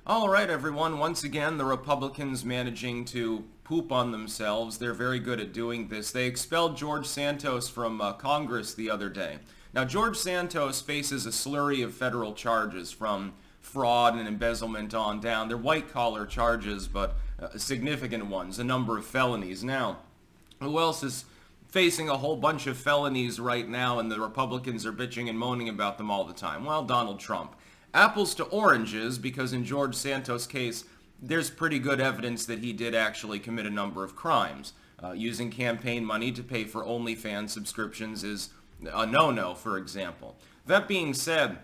All right, everyone. Once again, the Republicans managing to poop on themselves. They're very good at doing this. They expelled Georgesantos from Congress the other day. Now, Georgesantos faces a slurry of federal charges from fraud and embezzlement on down. They're white-collar charges, but significant ones, a number of felonies. Now, who else is facing a whole bunch of felonies right now, and the Republicans are bitching and moaning about them all the time? Well, Donald Trump. Apples to oranges, because in Georgesantos' case, there's pretty good evidence that he did actually commit a number of crimes. Using campaign money to pay for OnlyFans subscriptions is a no-no, for example. That being said,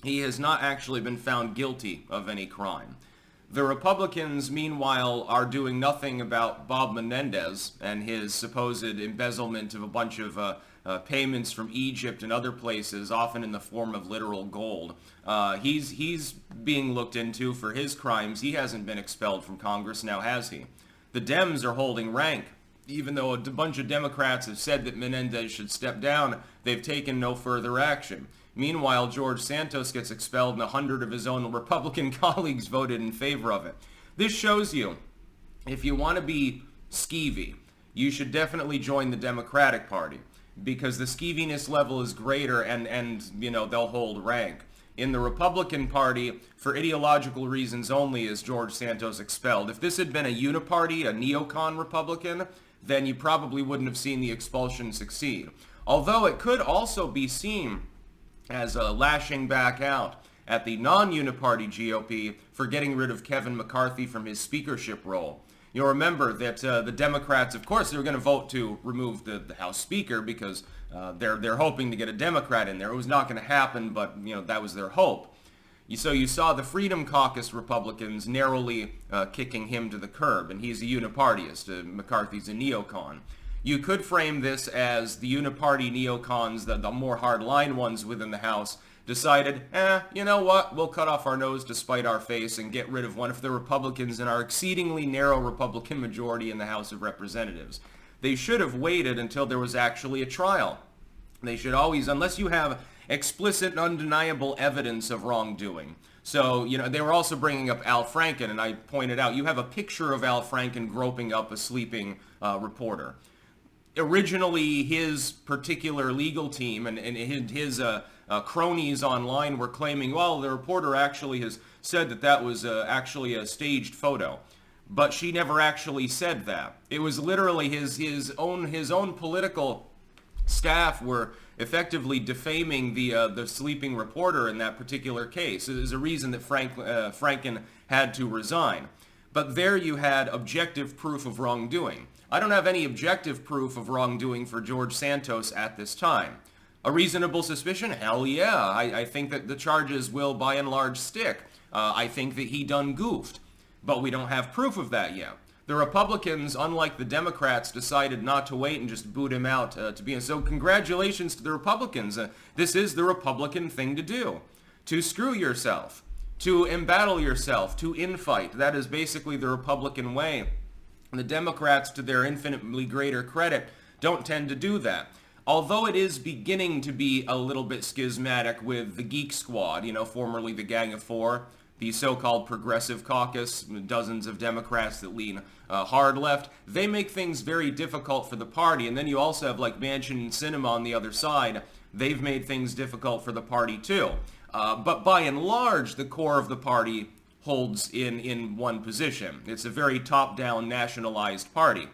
he has not actually been found guilty of any crime. The Republicans, meanwhile, are doing nothing about Bob Menendez and his supposed embezzlement of a bunch of payments from Egypt and other places, often in the form of literal gold. He's being looked into for his crimes. He hasn't been expelled from Congress now, has he? The Dems are holding rank. Even though a bunch of Democrats have said that Menendez should step down, they've taken no further action. Meanwhile, Georgesantos gets expelled and 100 of his own Republican colleagues voted in favor of it. This shows you, if you want to be skeevy, you should definitely join the Democratic Party, because the skeeviness level is greater and you know, they'll hold rank. In the Republican Party, for ideological reasons only, is Georgesantos expelled. If this had been a uniparty, a neocon Republican, then you probably wouldn't have seen the expulsion succeed. Although it could also be seen as a lashing back out at the non-uniparty GOP for getting rid of Kevin McCarthy from his speakership role. You'll remember that the Democrats, of course, they were going to vote to remove the House Speaker because they're hoping to get a Democrat in there. It was not going to happen, but you know, that was their hope. So you saw the Freedom Caucus Republicans narrowly kicking him to the curb, and he's a unipartyist. McCarthy's a neocon. You could frame this as the uniparty neocons, the more hardline ones within the House, decided, you know what, we'll cut off our nose to spite our face and get rid of one of the Republicans in our exceedingly narrow Republican majority in the House of Representatives. They should have waited until there was actually a trial. They should always, unless you have explicit and undeniable evidence of wrongdoing. So, you know, they were also bringing up Al Franken, and I pointed out, you have a picture of Al Franken groping up a sleeping reporter. Originally, his particular legal team and his cronies online were claiming, well, the reporter actually has said that that was actually a staged photo. But she never actually said that. It was literally his own political staff were effectively defaming the sleeping reporter in that particular case. There's a reason that Franken had to resign. But there you had objective proof of wrongdoing. I don't have any objective proof of wrongdoing for Georgesantos at this time. A reasonable suspicion? Hell yeah. I think that the charges will by and large stick. I think that he done goofed. But we don't have proof of that yet. The Republicans, unlike the Democrats, decided not to wait and just boot him out to be. So congratulations to the Republicans. This is the Republican thing to do. To screw yourself. To embattle yourself. To infight. That is basically the Republican way. The Democrats, to their infinitely greater credit, don't tend to do that. Although it is beginning to be a little bit schismatic with the Geek Squad, you know, formerly the Gang of Four, the so-called Progressive Caucus, dozens of Democrats that lean hard left, they make things very difficult for the party. And then you also have like Manchin and Sinema on the other side. They've made things difficult for the party too. But by and large, the core of the party holds in one position. It's a very top-down, nationalized party.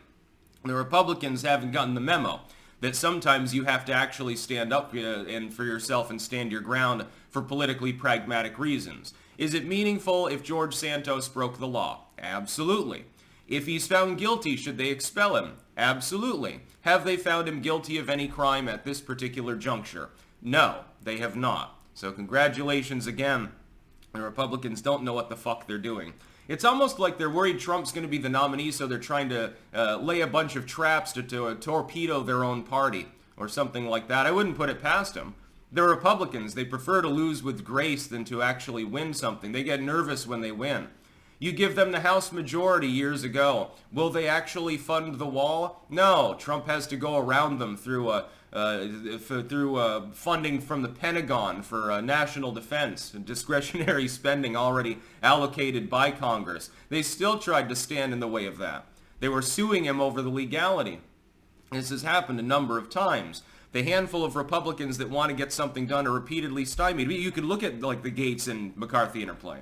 The Republicans haven't gotten the memo that sometimes you have to actually stand up and for yourself and stand your ground for politically pragmatic reasons. Is it meaningful if Georgesantos broke the law? Absolutely. If he's found guilty, should they expel him? Absolutely. Have they found him guilty of any crime at this particular juncture? No, they have not. So congratulations again. The Republicans don't know what the fuck they're doing. It's almost like they're worried Trump's going to be the nominee, so they're trying to lay a bunch of traps to torpedo their own party or something like that. I wouldn't put it past them. They're Republicans. They prefer to lose with grace than to actually win something. They get nervous when they win. You give them the House majority years ago. Will they actually fund the wall? No. Trump has to go around them through through funding from the Pentagon for national defense and discretionary spending already allocated by Congress. They still tried to stand in the way of that. They were suing him over the legality. This has happened a number of times. The handful of Republicans that want to get something done are repeatedly stymied. You could look at like the Gates and McCarthy interplay.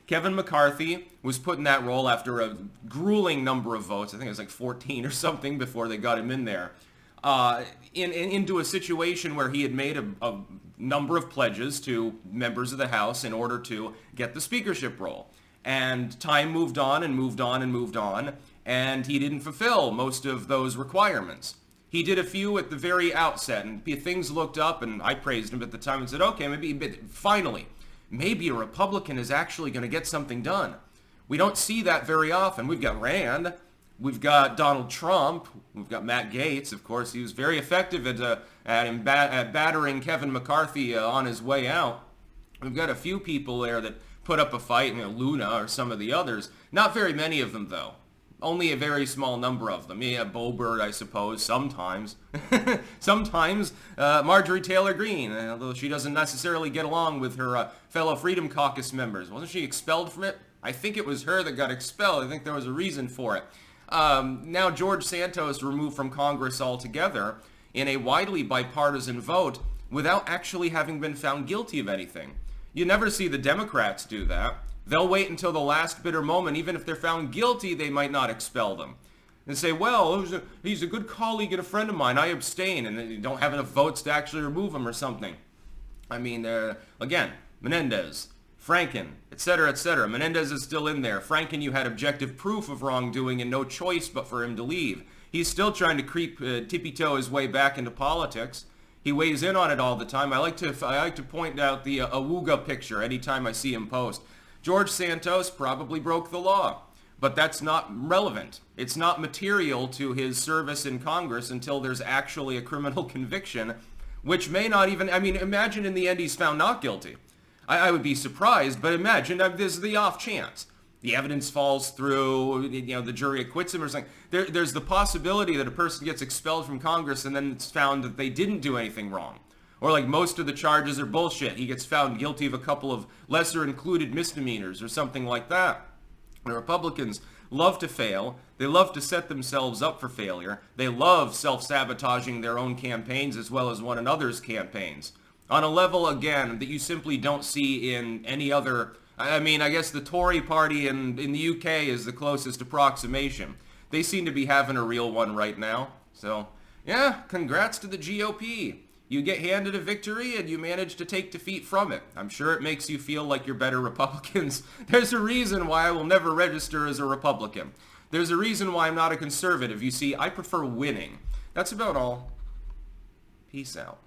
Kevin McCarthy was put in that role after a grueling number of votes. I think it was like 14 or something before they got him in there. Into a situation where he had made a number of pledges to members of the House in order to get the speakership role. And time moved on and moved on and moved on, and he didn't fulfill most of those requirements. He did a few at the very outset, and things looked up, and I praised him at the time and said, okay, finally, maybe a Republican is actually going to get something done. We don't see that very often. We've got Rand, we've got Donald Trump, we've got Matt Gaetz, of course. He was very effective at battering Kevin McCarthy on his way out. We've got a few people there that put up a fight, Luna or some of the others. Not very many of them, though. Only a very small number of them. Yeah, Boebert, I suppose, sometimes. Sometimes Marjorie Taylor Greene, although she doesn't necessarily get along with her fellow Freedom Caucus members. Wasn't she expelled from it? I think it was her that got expelled. I think there was a reason for it. Now Georgesantos removed from Congress altogether in a widely bipartisan vote without actually having been found guilty of anything. You never see the Democrats do that. They'll wait until the last bitter moment. Even if they're found guilty, they might not expel them. And say, well, he's a good colleague and a friend of mine. I abstain. And they don't have enough votes to actually remove him or something. I mean, again, Menendez, Franken, etc., etc. Menendez is still in there. Franken, you had objective proof of wrongdoing and no choice but for him to leave. He's still trying to creep tippy-toe his way back into politics. He weighs in on it all the time. I like to point out the Awuga picture anytime I see him post. Georgesantos probably broke the law, but that's not relevant. It's not material to his service in Congress until there's actually a criminal conviction, which may not even, imagine in the end he's found not guilty. I would be surprised, but imagine there's the off chance. The evidence falls through, the jury acquits him or something. There's the possibility that a person gets expelled from Congress and then it's found that they didn't do anything wrong. Or like most of the charges are bullshit. He gets found guilty of a couple of lesser included misdemeanors or something like that. The Republicans love to fail. They love to set themselves up for failure. They love self-sabotaging their own campaigns as well as one another's campaigns. On a level, again, that you simply don't see in any other... I guess the Tory party in the UK is the closest approximation. They seem to be having a real one right now. So, yeah, congrats to the GOP. You get handed a victory and you manage to take defeat from it. I'm sure it makes you feel like you're better Republicans. There's a reason why I will never register as a Republican. There's a reason why I'm not a conservative. You see, I prefer winning. That's about all. Peace out.